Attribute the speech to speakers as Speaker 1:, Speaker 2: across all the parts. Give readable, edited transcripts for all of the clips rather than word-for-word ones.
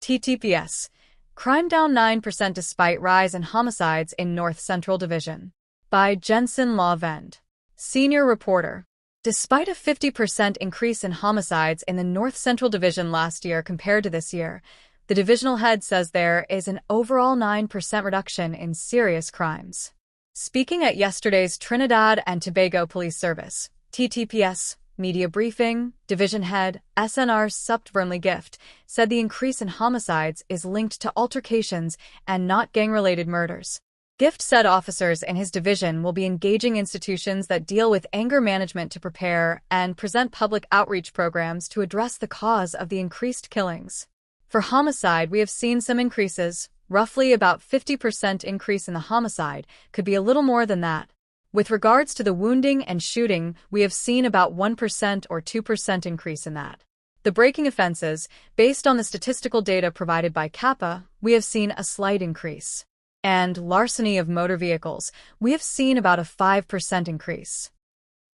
Speaker 1: TTPS. Crime down 9% despite rise in homicides in North Central Division. By Jensen Law-Vend. Senior reporter. Despite a 50% increase in homicides in the North Central Division last year compared to this year, the divisional head says there is an overall 9% reduction in serious crimes. Speaking at yesterday's Trinidad and Tobago Police Service, TTPS, media briefing, division head SNR Supt Vernley Gift said the increase in homicides is linked to altercations and not gang-related murders. Gift said officers in his division will be engaging institutions that deal with anger management to prepare and present public outreach programs to address the cause of the increased killings. For homicide, we have seen some increases, roughly about 50% increase in the homicide, could be a little more than that. With regards to the wounding and shooting, we have seen about 1% or 2% increase in that. The breaking offenses, based on the statistical data provided by CAPA, we have seen a slight increase. And larceny of motor vehicles, we have seen about a 5% increase.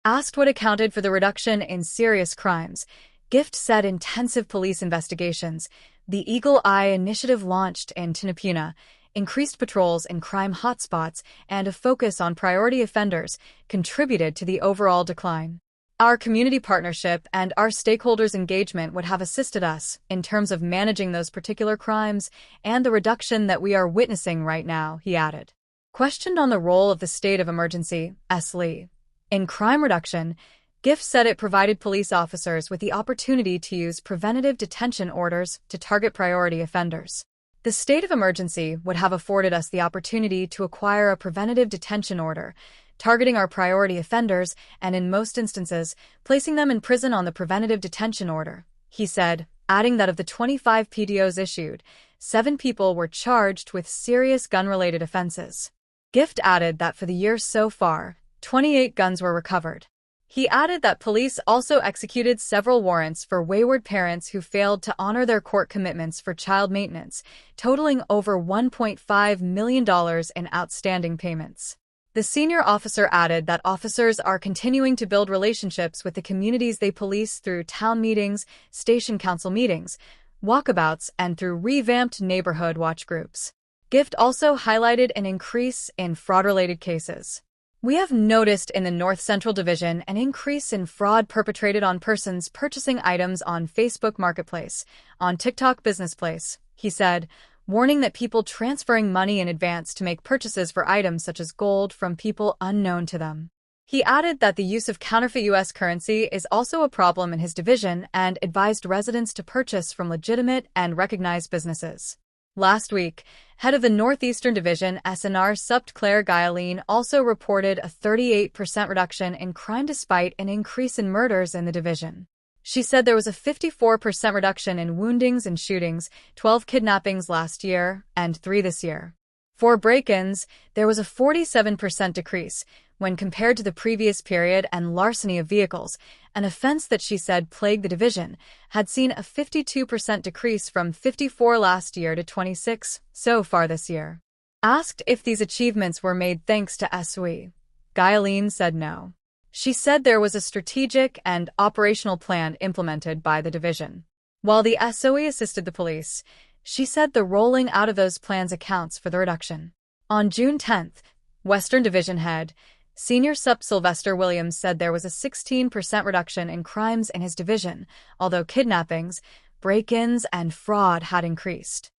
Speaker 1: Asked what accounted for the reduction in serious crimes, Gift said intensive police investigations, the Eagle Eye initiative launched in Tinapuna, increased patrols in crime hotspots, and a focus on priority offenders contributed to the overall decline. Our community partnership and our stakeholders' engagement would have assisted us in terms of managing those particular crimes and the reduction that we are witnessing right now, he added. Questioned on the role of the state of emergency, S. Lee, in crime reduction, Gift said it provided police officers with the opportunity to use preventative detention orders to target priority offenders. The state of emergency would have afforded us the opportunity to acquire a preventative detention order, targeting our priority offenders and, in most instances, placing them in prison on the preventative detention order, he said, adding that of the 25 PDOs issued, 7 people were charged with serious gun-related offenses. Gift added that for the year so far, 28 guns were recovered. He added that police also executed several warrants for wayward parents who failed to honor their court commitments for child maintenance, totaling over $1.5 million in outstanding payments. The senior officer added that officers are continuing to build relationships with the communities they police through town meetings, station council meetings, walkabouts, and through revamped neighborhood watch groups. Gift also highlighted an increase in fraud-related cases. We have noticed in the North Central Division an increase in fraud perpetrated on persons purchasing items on Facebook Marketplace, on TikTok Business Place, he said, warning that people transferring money in advance to make purchases for items such as gold from people unknown to them. He added that the use of counterfeit U.S. currency is also a problem in his division and advised residents to purchase from legitimate and recognized businesses. Last week, head of the Northeastern Division SNR Supt Claire Guyaline also reported a 38% reduction in crime despite an increase in murders in the division. She said there was a 54% reduction in woundings and shootings, 12 kidnappings last year, and 3 this year. For break-ins, there was a 47% decrease when compared to the previous period, and larceny of vehicles, an offense that she said plagued the division, had seen a 52% decrease from 54 last year to 26 so far this year. Asked if these achievements were made thanks to SOE, Guyaline said no. She said there was a strategic and operational plan implemented by the division. While the SOE assisted the police, she said the rolling out of those plans accounts for the reduction. On June 10th, Western Division Head, Senior Supt Sylvester Williams said there was a 16% reduction in crimes in his division, although kidnappings, break-ins, and fraud had increased.